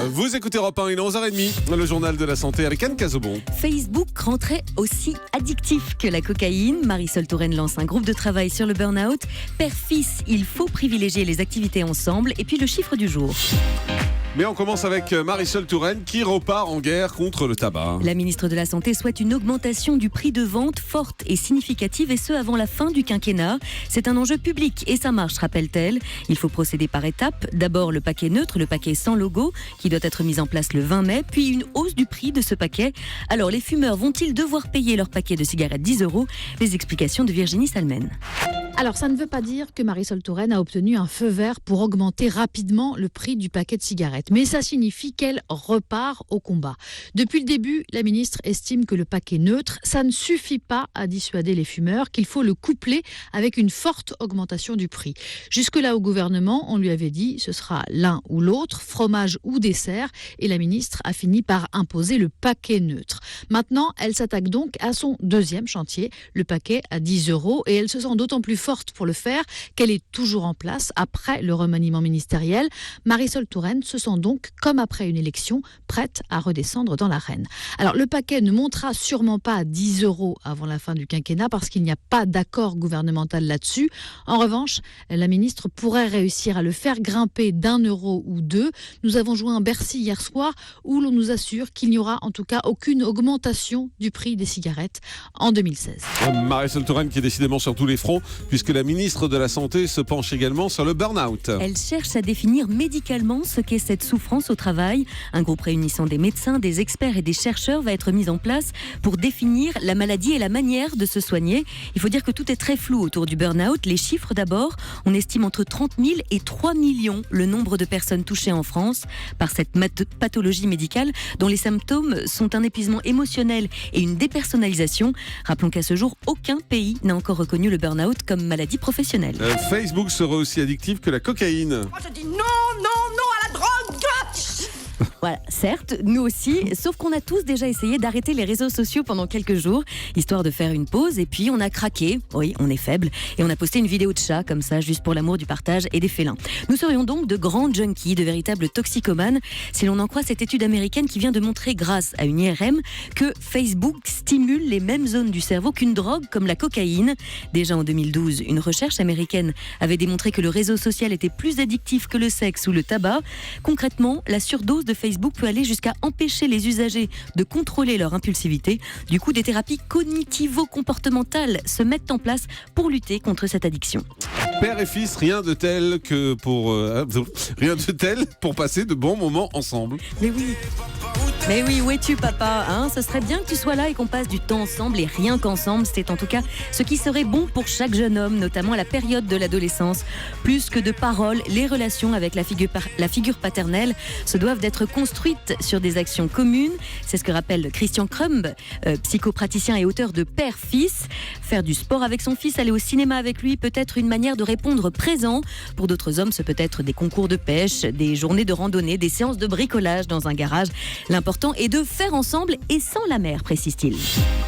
Vous écoutez Europe 1, il est 11h30, le journal de la santé avec Anne Cazobon. Facebook rentrait aussi addictif que la cocaïne. Marisol Touraine lance un groupe de travail sur le burn-out. Père-fils, il faut privilégier les activités ensemble. Et puis le chiffre du jour. Mais on commence avec Marisol Touraine qui repart en guerre contre le tabac. La ministre de la Santé souhaite une augmentation du prix de vente forte et significative, et ce avant la fin du quinquennat. C'est un enjeu public et ça marche, rappelle-t-elle. Il faut procéder par étapes. D'abord le paquet neutre, le paquet sans logo, qui doit être mis en place le 20 mai, puis une hausse du prix de ce paquet. Alors les fumeurs vont-ils devoir payer leur paquet de cigarettes 10 €? Les explications de Virginie Salmen. Alors, ça ne veut pas dire que Marisol Touraine a obtenu un feu vert pour augmenter rapidement le prix du paquet de cigarettes. Mais ça signifie qu'elle repart au combat. Depuis le début, la ministre estime que le paquet neutre, ça ne suffit pas à dissuader les fumeurs, qu'il faut le coupler avec une forte augmentation du prix. Jusque-là, au gouvernement, on lui avait dit ce sera l'un ou l'autre, fromage ou dessert. Et la ministre a fini par imposer le paquet neutre. Maintenant, elle s'attaque donc à son deuxième chantier, le paquet à 10 €. Et elle se sent d'autant plus forte pour le faire qu'elle est toujours en place après le remaniement ministériel. Marisol Touraine se sent donc, comme après une élection, prête à redescendre dans l'arène. Alors le paquet ne montera sûrement pas à 10 € avant la fin du quinquennat parce qu'il n'y a pas d'accord gouvernemental là-dessus. En revanche, la ministre pourrait réussir à le faire grimper d'1 € ou 2. Nous avons joint Bercy hier soir où l'on nous assure qu'il n'y aura en tout cas aucune augmentation du prix des cigarettes en 2016. Marisol Touraine qui est décidément sur tous les fronts, puisque la ministre de la Santé se penche également sur le burn-out. Elle cherche à définir médicalement ce qu'est cette souffrance au travail. Un groupe réunissant des médecins, des experts et des chercheurs va être mis en place pour définir la maladie et la manière de se soigner. Il faut dire que tout est très flou autour du burn-out. Les chiffres d'abord, on estime entre 30 000 et 3 millions le nombre de personnes touchées en France par cette pathologie médicale dont les symptômes sont un épuisement émotionnel et une dépersonnalisation. Rappelons qu'à ce jour, aucun pays n'a encore reconnu le burn-out comme maladie professionnelle. Facebook serait aussi addictif que la cocaïne. Moi je dis non à la drogue. Voilà, certes, nous aussi, sauf qu'on a tous déjà essayé d'arrêter les réseaux sociaux pendant quelques jours, histoire de faire une pause, et puis on a craqué, oui, on est faible, et on a posté une vidéo de chat, comme ça, juste pour l'amour du partage et des félins. Nous serions donc de grands junkies, de véritables toxicomanes, si l'on en croit cette étude américaine qui vient de montrer, grâce à une IRM, que Facebook stimule les mêmes zones du cerveau qu'une drogue comme la cocaïne. Déjà en 2012, une recherche américaine avait démontré que le réseau social était plus addictif que le sexe ou le tabac. Concrètement, la surdose de Facebook peut aller jusqu'à empêcher les usagers de contrôler leur impulsivité. Du coup, des thérapies cognitivo-comportementales se mettent en place pour lutter contre cette addiction. Père et fils, rien de tel pour passer de bons moments ensemble. Mais oui, où es-tu papa, hein? Ce serait bien que tu sois là et qu'on passe du temps ensemble, et rien qu'ensemble. C'est en tout cas ce qui serait bon pour chaque jeune homme, notamment à la période de l'adolescence. Plus que de paroles, les relations avec la figure paternelle se doivent d'être construites sur des actions communes. C'est ce que rappelle Christian Krumb, psychopraticien et auteur de Père-Fils. Faire du sport avec son fils, aller au cinéma avec lui peut être une manière de répondre présent. Pour d'autres hommes, ce peut être des concours de pêche, des journées de randonnée, des séances de bricolage dans un garage. L'important est de faire ensemble et sans la mère, précise-t-il.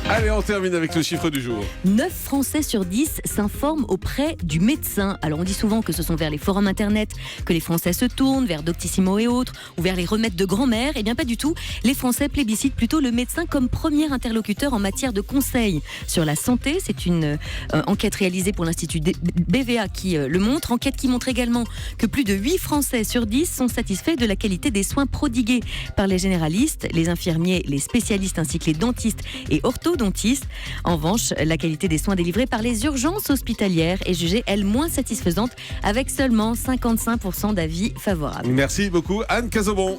Allez, on termine avec le chiffre du jour. 9 Français sur 10 s'informent auprès du médecin. Alors on dit souvent que ce sont vers les forums internet que les Français se tournent, vers Doctissimo et autres, ou vers les remèdes de grand-mère. Eh bien pas du tout. Les Français plébiscitent plutôt le médecin comme premier interlocuteur en matière de conseils sur la santé. C'est une enquête réalisée pour l'Institut BVA qui le montre. Enquête qui montre également que plus de 8 Français sur 10 sont satisfaits de la qualité des soins prodigués par les généralistes, les infirmiers, les spécialistes ainsi que les dentistes et orthodontistes. En revanche, la qualité des soins délivrés par les urgences hospitalières est jugée, elle, moins satisfaisante, avec seulement 55% d'avis favorables. Merci beaucoup, Anne Cazobon.